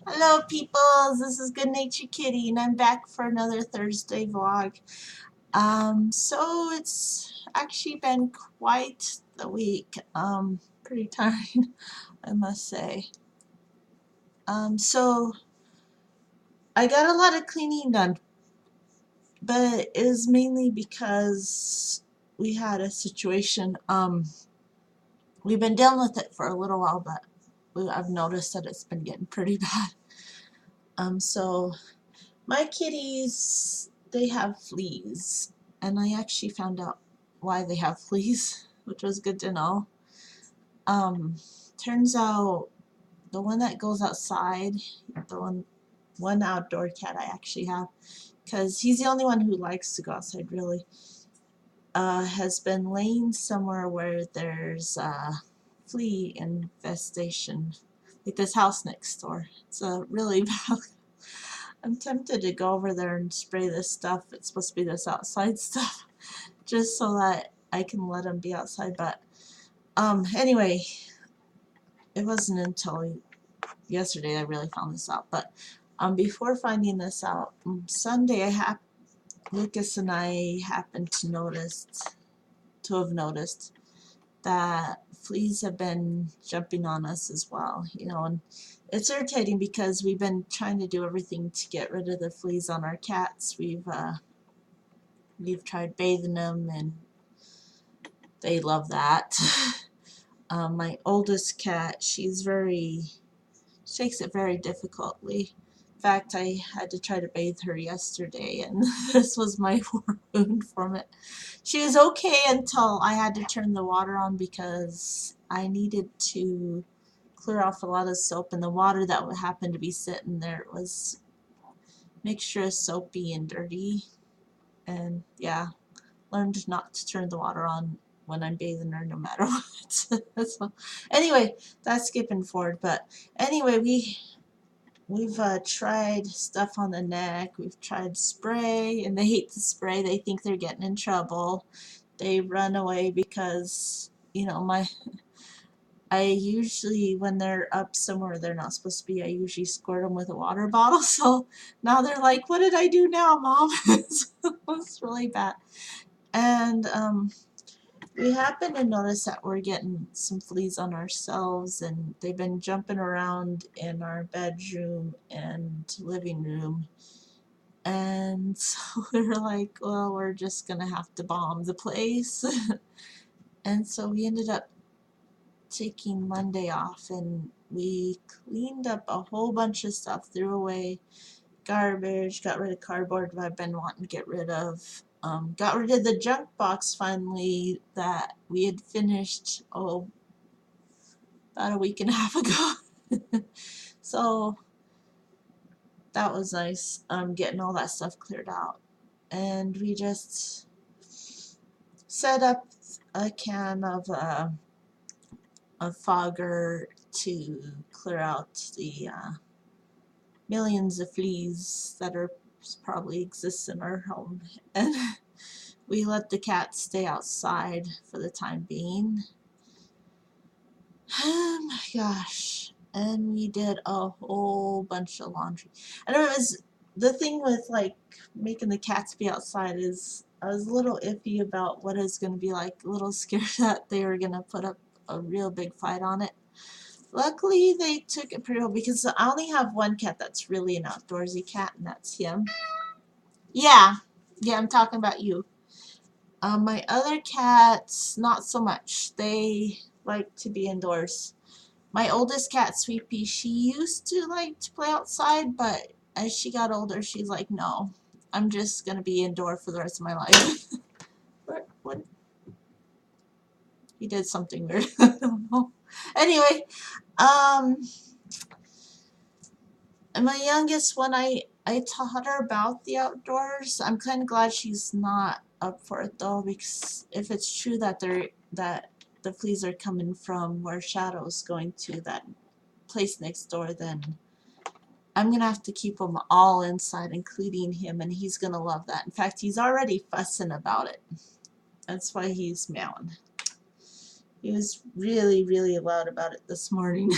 Hello peoples, this is Good Nature Kitty and I'm back for another Thursday vlog. So it's actually been quite the week. Pretty tiring, I must say. So I got a lot of cleaning done, but it was mainly because we had a situation. We've been dealing with it for a little while, but I've noticed that it's been getting pretty bad. So my kitties, they have fleas, and I actually found out why they have fleas, which was good to know. Turns out the one that goes outside, the one outdoor cat I actually have, because he's the only one who likes to go outside really, has been laying somewhere where there's flea infestation, like this house next door. It's a really bad. I'm tempted to go over there and spray this stuff. It's supposed to be this outside stuff, just so that I can let him be outside. But anyway, it wasn't until yesterday I really found this out. But before finding this out, Sunday Lucas and I happened to have noticed that fleas have been jumping on us as well, and it's irritating because we've been trying to do everything to get rid of the fleas on our cats. We've tried bathing them and they love that. My oldest cat, she takes it very difficultly. In fact, I had to try to bathe her yesterday, and this was my wound from it. She was okay until I had to turn the water on because I needed to clear off a lot of soap, and the water that would happen to be sitting there was mixture of soapy and dirty. And yeah, learned not to turn the water on when I'm bathing her no matter what. So anyway, that's skipping forward, but anyway, we've tried stuff on the neck. We've tried spray, and they hate the spray. They think they're getting in trouble. They run away because, I usually, when they're up somewhere they're not supposed to be, I usually squirt them with a water bottle. So now they're like, what did I do now, Mom? It's really bad. And we happen to notice that we're getting some fleas on ourselves, and they've been jumping around in our bedroom and living room. And so we're like, well, we're just gonna have to bomb the place. And so we ended up taking Monday off, and we cleaned up a whole bunch of stuff, threw away garbage, got rid of cardboard I've been wanting to get rid of. Got rid of the junk box finally that we had finished, about a week and a half ago. So that was nice, getting all that stuff cleared out. And we just set up a can of a fogger to clear out the millions of fleas that are probably exist in our home. And we let the cats stay outside for the time being. Oh my gosh. And we did a whole bunch of laundry. And it was the thing with like making the cats be outside is I was a little iffy about what it's going to be like, a little scared that they were going to put up a real big fight on it. Luckily, they took it pretty well because I only have one cat that's really an outdoorsy cat, and that's him. Yeah, yeah, I'm talking about you. My other cats, not so much. They like to be indoors. My oldest cat, Sweepy, she used to like to play outside, but as she got older, she's like, no, I'm just gonna be indoor for the rest of my life. What? He did something weird. I don't know. Anyway, um, and my youngest one, I taught her about the outdoors. I'm kind of glad she's not up for it though, because if it's true that the fleas are coming from where Shadow's going to that place next door, then I'm gonna have to keep them all inside, including him, and he's gonna love that. In fact, he's already fussing about it. That's why he's meowing. He was really, really loud about it this morning,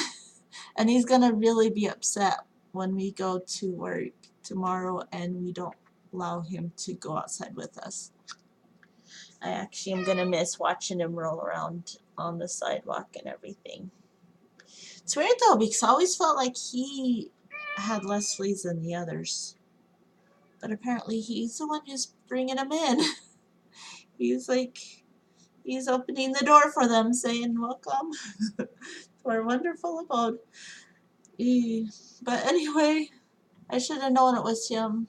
and he's gonna really be upset when we go to work tomorrow and we don't allow him to go outside with us. I actually am gonna miss watching him roll around on the sidewalk and everything. It's weird though because I always felt like he had less fleas than the others, but apparently he's the one who's bringing them in. He's like, he's opening the door for them, saying, "Welcome to our wonderful abode." But anyway, I should have known it was him.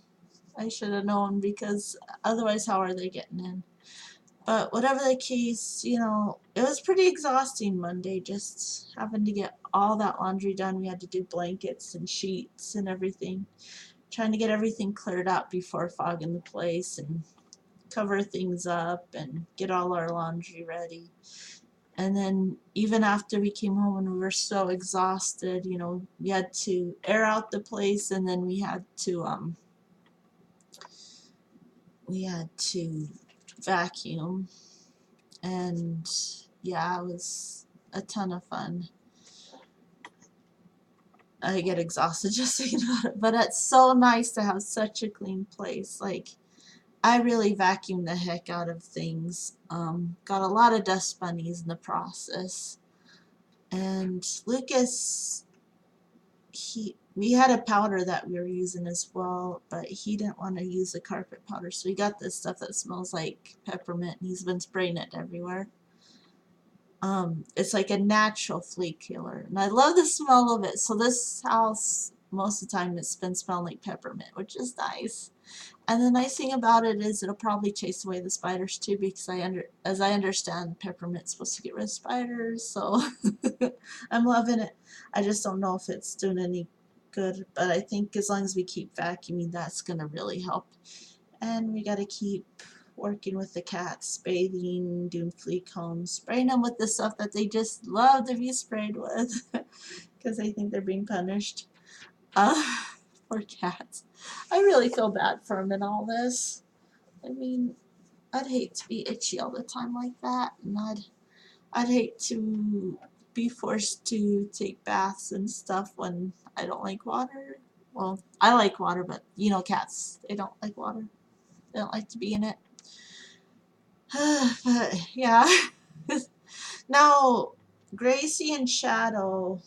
I should have known because otherwise, how are they getting in? But whatever the case, you know, it was pretty exhausting Monday just having to get all that laundry done. We had to do blankets and sheets and everything, trying to get everything cleared out before fogging the place and cover things up and get all our laundry ready. And then even after we came home and we were so exhausted, you know, we had to air out the place and then we had to vacuum. And yeah, it was a ton of fun. I get exhausted just thinking about it, but it's so nice to have such a clean place. Like, I really vacuumed the heck out of things. Got a lot of dust bunnies in the process. And Lucas, we had a powder that we were using as well, but he didn't want to use the carpet powder, so we got this stuff that smells like peppermint, and he's been spraying it everywhere. It's like a natural flea killer, and I love the smell of it. So this house, most of the time, it's been smelling like peppermint, which is nice. And the nice thing about it is it'll probably chase away the spiders too, because as I understand, peppermint's supposed to get rid of spiders. So I'm loving it. I just don't know if it's doing any good, but I think as long as we keep vacuuming, that's gonna really help. And we gotta keep working with the cats, bathing, doing flea combs, spraying them with the stuff that they just love to be sprayed with because they think they're being punished. Uh, Poor cats. I really feel bad for them in all this. I mean, I'd hate to be itchy all the time like that, and I'd hate to be forced to take baths and stuff when I don't like water. Well, I like water, but you know, cats, they don't like water. They don't like to be in it. But yeah. Now, Gracie and Shadow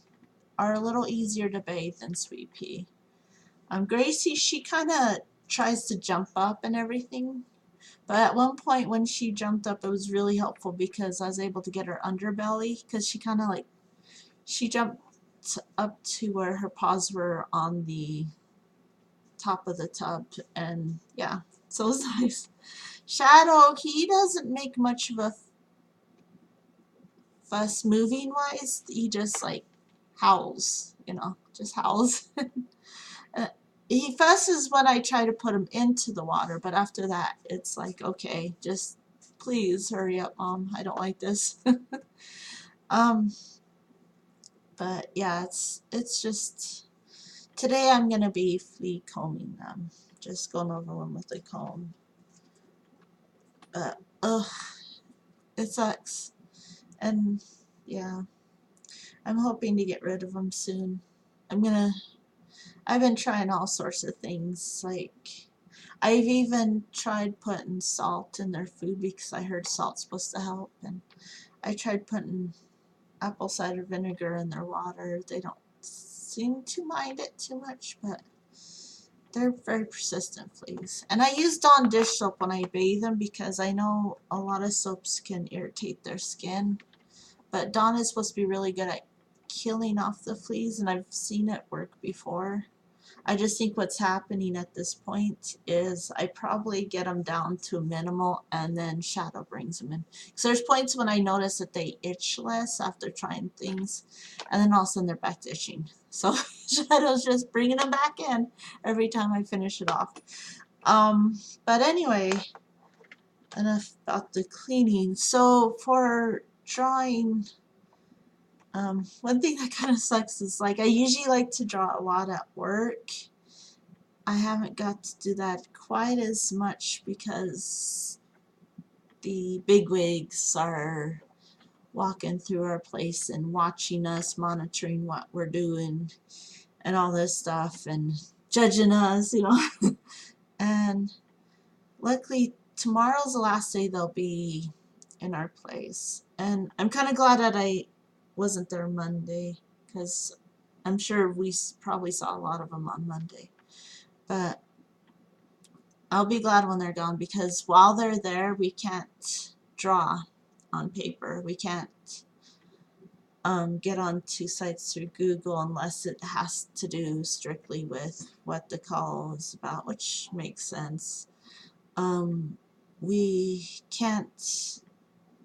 are a little easier to bathe than Sweet Pea. Gracie, she kind of tries to jump up and everything. But at one point when she jumped up, it was really helpful because I was able to get her underbelly because she kind of like, she jumped up to where her paws were on the top of the tub. And yeah, so it was nice. Shadow, he doesn't make much of a fuss moving wise. He just like howls, you know, just howls. He fusses when I try to put him into the water, but after that, it's like, okay, just please hurry up, Mom. I don't like this. um, but yeah, it's just today I'm gonna be flea combing them, just going over them with a comb. But ugh, it sucks, and yeah, I'm hoping to get rid of them soon. I've been trying all sorts of things, like I've even tried putting salt in their food because I heard salt's supposed to help, and I tried putting apple cider vinegar in their water. They don't seem to mind it too much, but they're very persistent fleas. And I use Dawn dish soap when I bathe them because I know a lot of soaps can irritate their skin, but Dawn is supposed to be really good at killing off the fleas, and I've seen it work before. I just think what's happening at this point is I probably get them down to a minimal and then Shadow brings them in. So there's points when I notice that they itch less after trying things, and then all of a sudden they're back to itching. So Shadow's just bringing them back in every time I finish it off. But anyway, enough about the cleaning. So for drawing, one thing that kind of sucks is like I usually like to draw a lot at work. I haven't got to do that quite as much because the bigwigs are walking through our place and watching us, monitoring what we're doing. and all this stuff and judging us, you know. And luckily tomorrow's the last day they'll be in our place, and I'm kind of glad that I wasn't there Monday, because I'm sure we probably saw a lot of them on Monday. But I'll be glad when they're gone, because while they're there we can't draw on paper. We can't get onto sites through Google unless it has to do strictly with what the call is about, which makes sense. We can't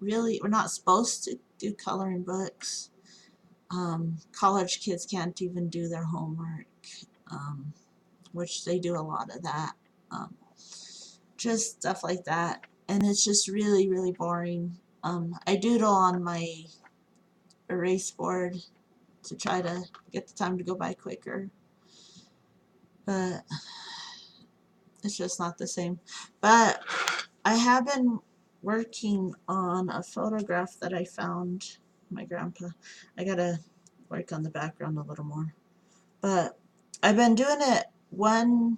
really, we're not supposed to do coloring books. College kids can't even do their homework, which they do a lot of that. Just stuff like that. And it's just really, really boring. I doodle on my erase board to try to get the time to go by quicker, but it's just not the same. But I have been working on a photograph that I found my grandpa. I gotta work on the background a little more, but I've been doing it one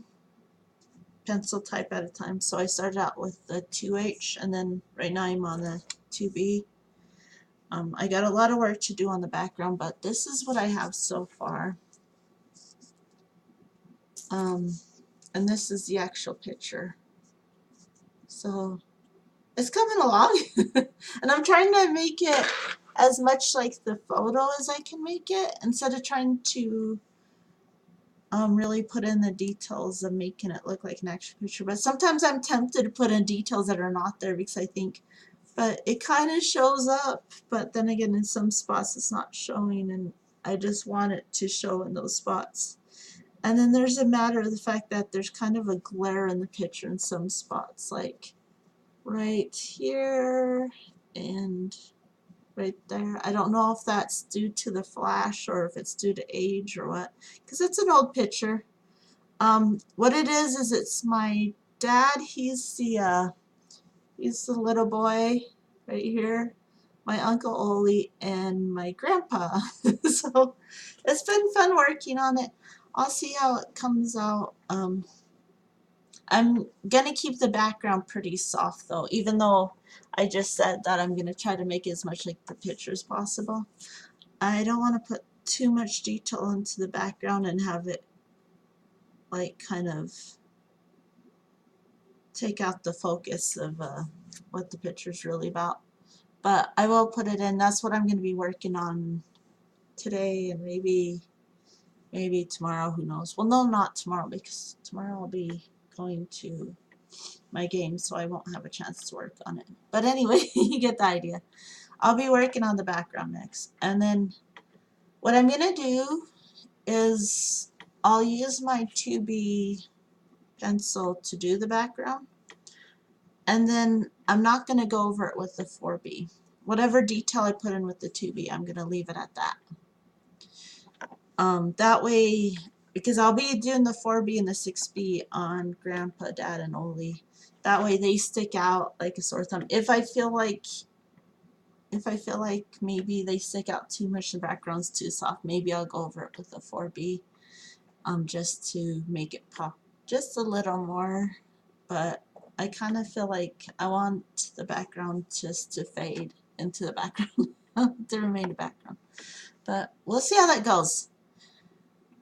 pencil type at a time. So I started out with the 2H, and then right now I'm on the 2B. I got a lot of work to do on the background, but this is what I have so far. And this is the actual picture. So it's coming along. And I'm trying to make it as much like the photo as I can make it, instead of trying to really put in the details of making it look like an actual picture. But sometimes I'm tempted to put in details that are not there, because I think, but it kind of shows up, but then again in some spots it's not showing, and I just want it to show in those spots. And then there's a matter of the fact that there's kind of a glare in the picture in some spots, like right here and right there. I don't know if that's due to the flash or if it's due to age or what, because it's an old picture. What it is it's my dad. He's the little boy right here, my Uncle Ole, and my grandpa. So it's been fun working on it. I'll see how it comes out. I'm gonna keep the background pretty soft though, even though I just said that I'm gonna try to make it as much like the picture as possible. I don't want to put too much detail into the background and have it like kind of take out the focus of what the picture's really about. But I will put it in. That's what I'm going to be working on today, and maybe tomorrow, who knows. Well, no, not tomorrow, because tomorrow I'll be going to my game, so I won't have a chance to work on it. But anyway, you get the idea. I'll be working on the background next. And then what I'm going to do is I'll use my 2B pencil to do the background. And then I'm not going to go over it with the 4B. Whatever detail I put in with the 2B, I'm going to leave it at that. That way, because I'll be doing the 4B and the 6B on Grandpa, Dad, and Ole. That way they stick out like a sore thumb. If I feel like maybe they stick out too much, the background's too soft, maybe I'll go over it with the 4B, just to make it pop just a little more. But I kind of feel like I want the background just to fade into the background, to remain the background. But we'll see how that goes.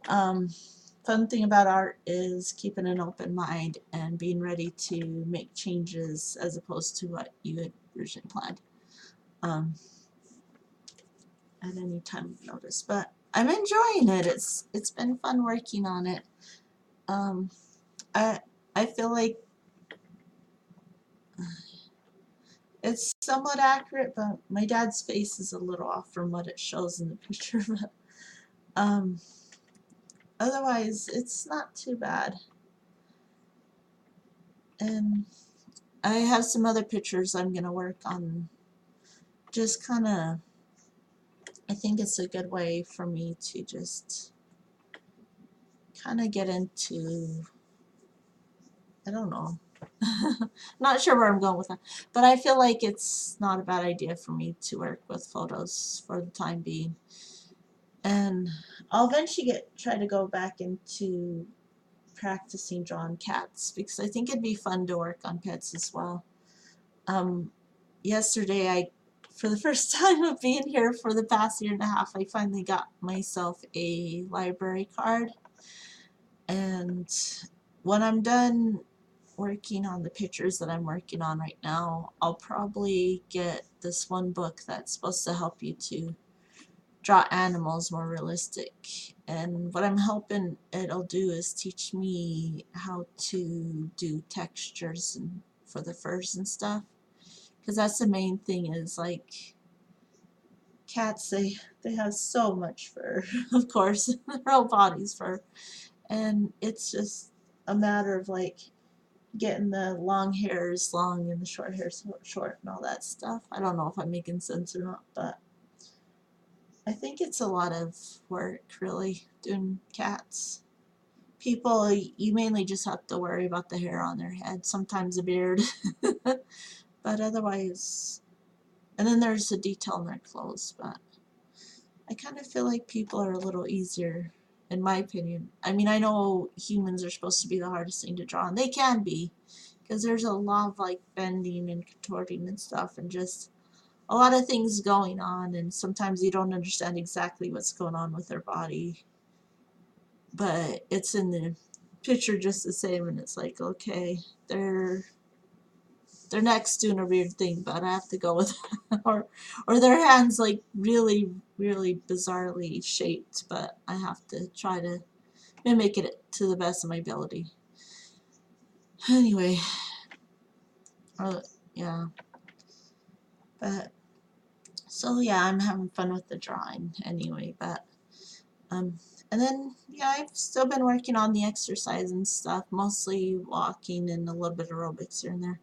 Fun thing about art is keeping an open mind and being ready to make changes as opposed to what you had originally planned at any time of notice. But I'm enjoying it. It's been fun working on it. I feel like it's somewhat accurate, but my dad's face is a little off from what it shows in the picture. But otherwise, it's not too bad. And I have some other pictures I'm going to work on. Just kind of, I think it's a good way for me to just kind of get into, I don't know. Not sure where I'm going with that, but I feel like it's not a bad idea for me to work with photos for the time being. And I'll eventually try to go back into practicing drawing cats because I think it'd be fun to work on pets as well. Um, Yesterday, for the first time of being here for the past year and a half, I finally got myself a library card. And when I'm done working on the pictures that I'm working on right now, I'll probably get this one book that's supposed to help you to draw animals more realistic. And what I'm hoping it'll do is teach me how to do textures and for the furs and stuff. Because that's the main thing is like cats, they have so much fur, of course, their whole body's fur. And it's just a matter of like getting the long hairs long and the short hairs short and all that stuff. I don't know if I'm making sense or not, but I think it's a lot of work, really, doing cats. People, you mainly just have to worry about the hair on their head, sometimes a beard, but otherwise, and then there's the detail in their clothes, but I kind of feel like people are a little easier, in my opinion. I mean, I know humans are supposed to be the hardest thing to draw, and they can be, because there's a lot of like bending and contorting and stuff, and just a lot of things going on, and sometimes you don't understand exactly what's going on with their body, but it's in the picture just the same, and it's like, okay, their neck's doing a weird thing, but I have to go with it. Or their hands like really, really bizarrely shaped, but I have to try to mimic it to the best of my ability. Anyway, yeah, but so yeah, I'm having fun with the drawing anyway, but um, and then yeah, I've still been working on the exercise and stuff, mostly walking and a little bit of aerobics here and there.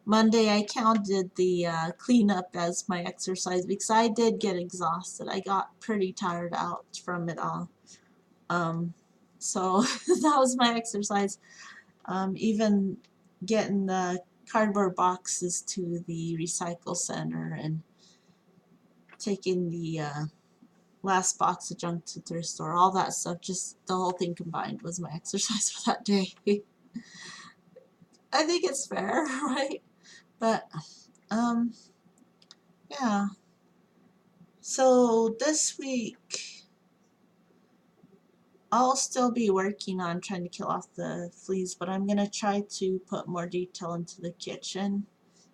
Monday I counted the cleanup as my exercise because I did get exhausted. I got pretty tired out from it all. Um, so that was my exercise. Even getting the cardboard boxes to the recycle center and taking the last box of junk to the thrift store, all that stuff, just the whole thing combined was my exercise for that day. I think it's fair, right? But, um, yeah. So this week, I'll still be working on trying to kill off the fleas, but I'm going to try to put more detail into the kitchen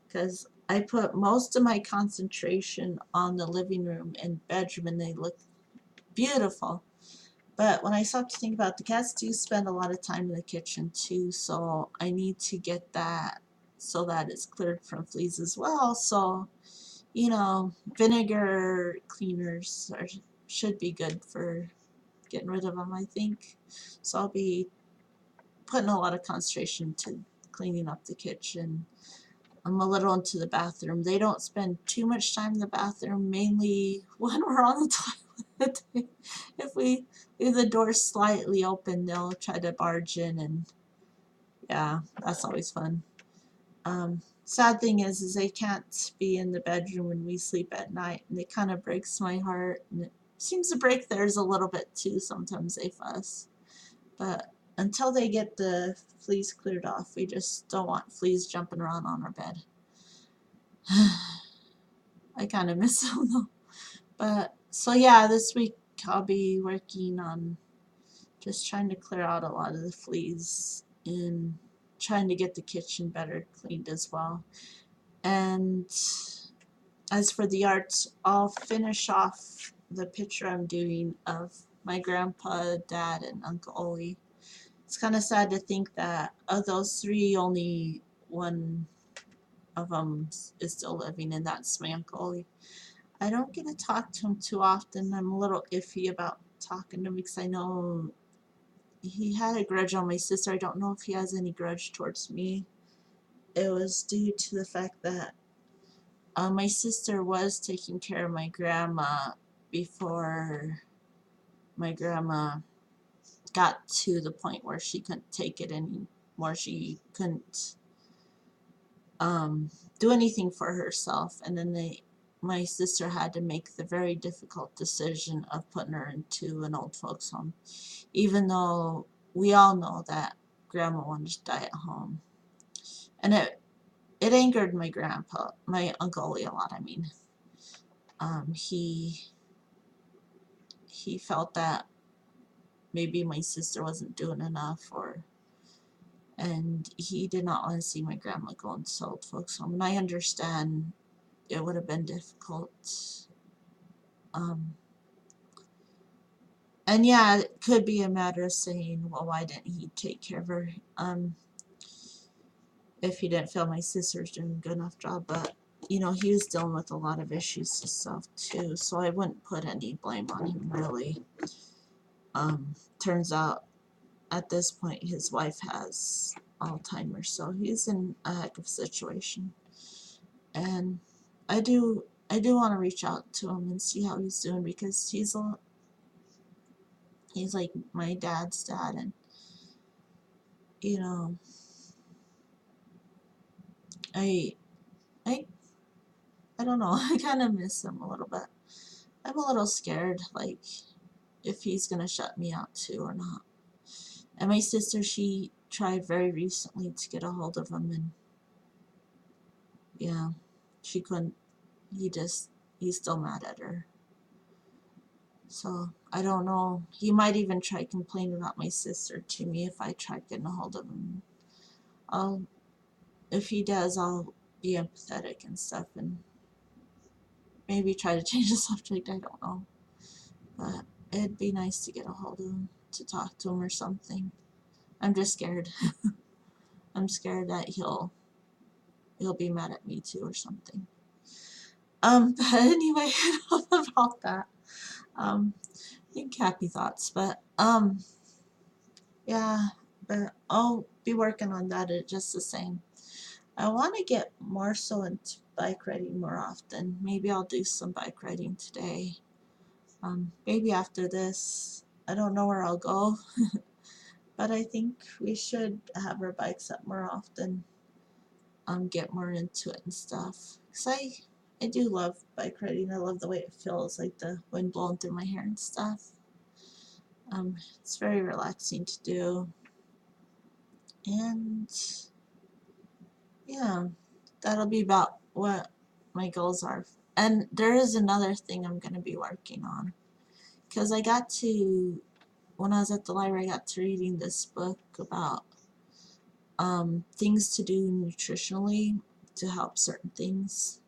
because I put most of my concentration on the living room and bedroom and they look beautiful. But when I start to think about it, the cats do spend a lot of time in the kitchen too, so I need to get that so that it's cleared from fleas as well. So, you know, vinegar cleaners should be good for getting rid of them, I think. So I'll be putting a lot of concentration to cleaning up the kitchen. I'm a little into the bathroom. They don't spend too much time in the bathroom, mainly when we're on the toilet. If we leave the door slightly open, they'll try to barge in, and yeah, that's always fun. Sad thing is they can't be in the bedroom when we sleep at night, and it kind of breaks my heart. And it seems to break theirs a little bit too. Sometimes they fuss, but until they get the fleas cleared off, we just don't want fleas jumping around on our bed. I kind of miss them though. But so yeah, this week I'll be working on just trying to clear out a lot of the fleas and trying to get the kitchen better cleaned as well. And as for the art, I'll finish off the picture I'm doing of my grandpa, dad, and Uncle Oli. It's kind of sad to think that of those three, only one of them is still living, and that's my Uncle Oli. I don't get to talk to him too often. I'm a little iffy about talking to him because I know he had a grudge on my sister. I don't know if he has any grudge towards me. It was due to the fact that my sister was taking care of my grandma before my grandma got to the point where she couldn't take it anymore. She couldn't do anything for herself, and then my sister had to make the very difficult decision of putting her into an old folks home, even though we all know that grandma wanted to die at home. And it angered my grandpa, my Uncle Lee a lot. I mean, he felt that maybe my sister wasn't doing enough, and he did not want to see my grandma go into old folks home. And I understand it would have been difficult. And yeah, it could be a matter of saying, well, why didn't he take care of her? If he didn't feel my sister's doing a good enough job, but he was dealing with a lot of issues himself too, so I wouldn't put any blame on him really. Turns out at this point his wife has Alzheimer's, so he's in a heck of a situation. And I do want to reach out to him and see how he's doing, because he's like my dad's dad, and I I I don't know. I kind of miss him a little bit. I'm a little scared, like, if he's gonna shut me out too or not. And my sister, she tried very recently to get a hold of him, and yeah, she couldn't. He's still mad at her. So I don't know. He might even try complaining about my sister to me if I tried getting a hold of him. If he does, I'll be empathetic and stuff, and maybe try to change the subject. I don't know. But it'd be nice to get a hold of him, to talk to him or something. I'm just scared. I'm scared that he'll be mad at me too or something. But anyway, enough about that. I think happy thoughts, but yeah, but I'll be working on that just the same. I want to get more so into bike riding more often. Maybe I'll do some bike riding today. Maybe after this. I don't know where I'll go, but I think we should have our bikes up more often. Get more into it and stuff. Cause I do love bike riding. I love the way it feels, like the wind blowing through my hair and stuff. It's very relaxing to do. And yeah, that'll be about what my goals are. And there is another thing I'm going to be working on. Because when I was at the library, I got to reading this book about things to do nutritionally to help certain things.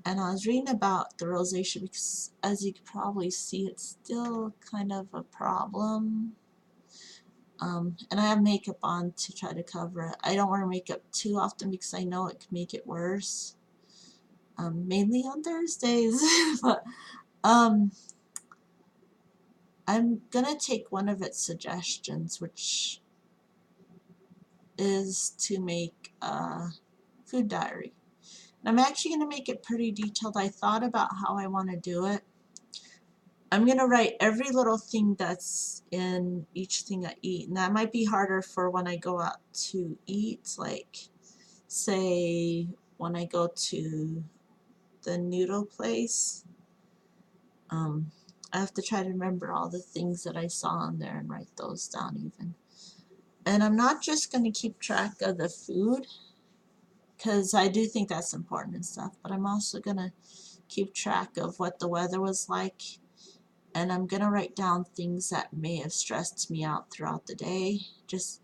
And I was reading about the rosacea because, as you can probably see, it's still kind of a problem. And I have makeup on to try to cover it. I don't wear makeup too often because I know it can make it worse. Mainly on Thursdays. But I'm gonna take one of its suggestions, which is to make a food diary. And I'm actually gonna make it pretty detailed. I thought about how I want to do it. I'm going to write every little thing that's in each thing I eat. And that might be harder for when I go out to eat. Like, say, when I go to the noodle place, I have to try to remember all the things that I saw on there and write those down even. And I'm not just going to keep track of the food, because I do think that's important and stuff, but I'm also going to keep track of what the weather was like. And I'm going to write down things that may have stressed me out throughout the day, just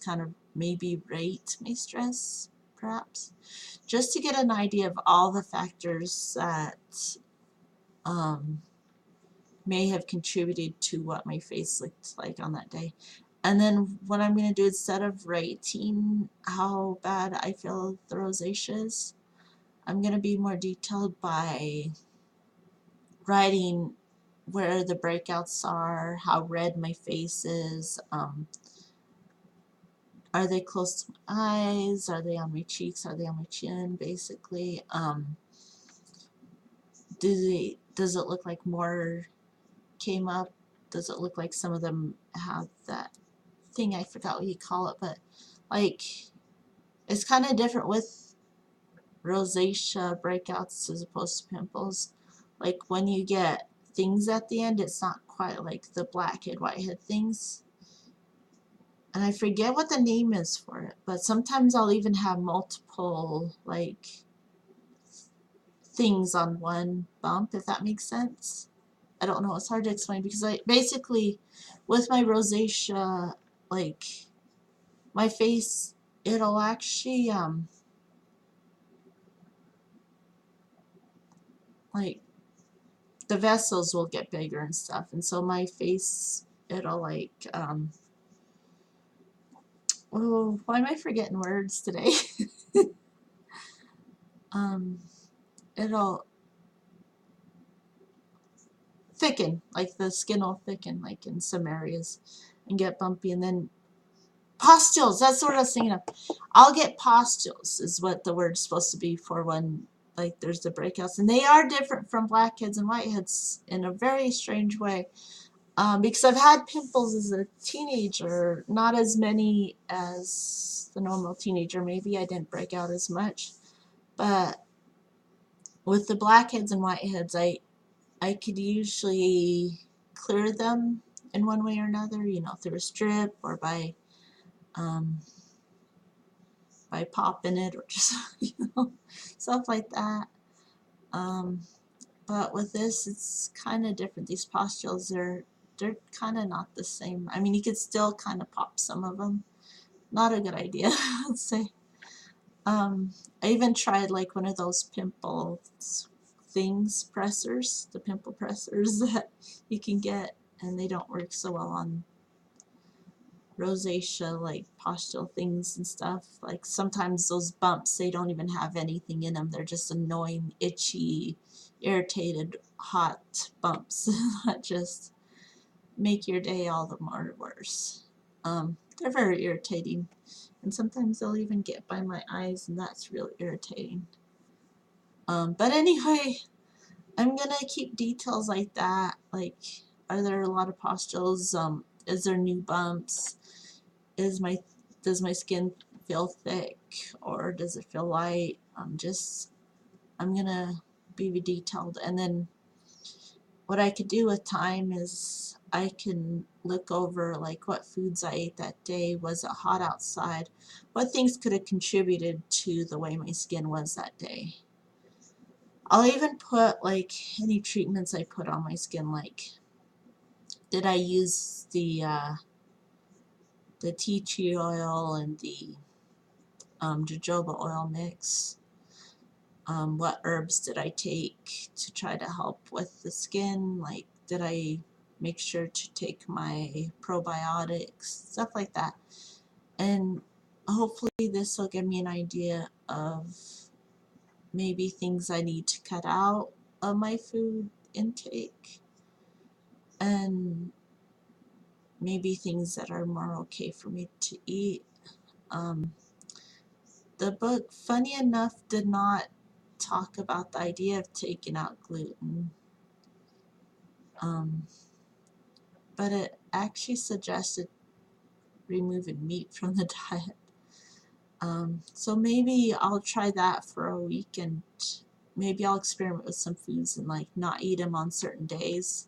kind of maybe rate my stress, perhaps, just to get an idea of all the factors that may have contributed to what my face looked like on that day. And then what I'm going to do, instead of rating how bad I feel the rosacea is, I'm going to be more detailed by writing where the breakouts are, how red my face is, are they close to my eyes, are they on my cheeks, are they on my chin, basically. Does it look like more came up? Does it look like some of them have that thing, I forgot what you call it, but like, it's kind of different with rosacea breakouts as opposed to pimples. Like when you get things at the end, it's not quite like the blackhead, whitehead things. And I forget what the name is for it, but sometimes I'll even have multiple like things on one bump, if that makes sense. I don't know, it's hard to explain because I basically with my rosacea, like my face, it'll actually like the vessels will get bigger and stuff, and so my face, it'll like oh, why am I forgetting words today? um it'll thicken, like the skin will thicken like in some areas and get bumpy, and then pustules, that's what I was thinking of. I'll get pustules is what the word's supposed to be for when like there's the breakouts, and they are different from blackheads and whiteheads in a very strange way. Because I've had pimples as a teenager, not as many as the normal teenager. Maybe I didn't break out as much, but with the blackheads and whiteheads, I could usually clear them in one way or another, you know, through a strip or um, by popping it or just you know, stuff like that. Um, but with this, it's kind of different. These pustules, they're kind of not the same. I mean, you could still kind of pop some of them. Not a good idea, let's say. I even tried like one of those pimple things, pressers, the pimple pressers that you can get, and they don't work so well on rosacea, like pustule things and stuff. Like sometimes those bumps, they don't even have anything in them. They're just annoying, itchy, irritated, hot bumps that just make your day all the more worse. They're very irritating, and sometimes they'll even get by my eyes, and that's really irritating. But anyway, I'm gonna keep details like that. Like, are there a lot of pustules? Is there new bumps? Is my Does my skin feel thick or does it feel light? I'm gonna be detailed, and then what I could do with time is I can look over like what foods I ate that day. Was it hot outside? What things could have contributed to the way my skin was that day? I'll even put like any treatments I put on my skin, like did I use the tea tree oil and the jojoba oil mix? What herbs did I take to try to help with the skin? Like, did I make sure to take my probiotics? Stuff like that. And hopefully this will give me an idea of maybe things I need to cut out of my food intake, and maybe things that are more okay for me to eat. Um, the book, funny enough, did not talk about the idea of taking out gluten, um, but it actually suggested removing meat from the diet. So maybe I'll try that for a week, and maybe I'll experiment with some foods and like not eat them on certain days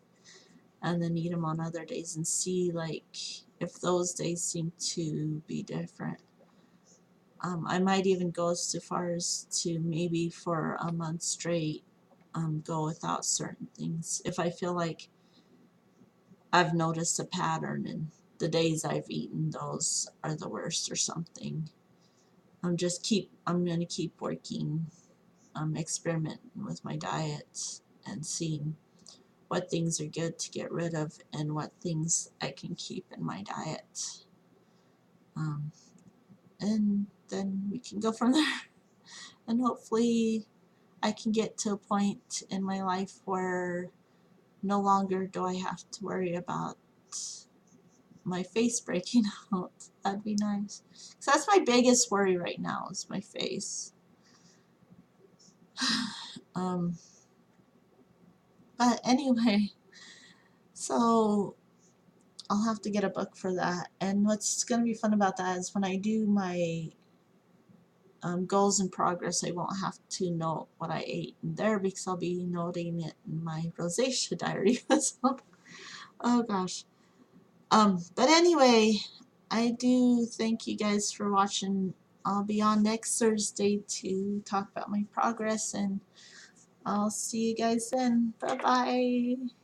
and then eat them on other days and see like if those days seem to be different. I might even go so far as to maybe for a month straight go without certain things if I feel like I've noticed a pattern and the days I've eaten those are the worst or something. I'm gonna keep working, experimenting with my diet and seeing what things are good to get rid of and what things I can keep in my diet. Um, and then we can go from there. And hopefully I can get to a point in my life where no longer do I have to worry about my face breaking out. That'd be nice. So that's my biggest worry right now is my face. Um, but anyway, so I'll have to get a book for that. And what's going to be fun about that is when I do my goals in progress, I won't have to note what I ate in there because I'll be noting it in my rosacea diary. So, oh gosh. But anyway, I do thank you guys for watching. I'll be on next Thursday to talk about my progress, and I'll see you guys then. Bye bye.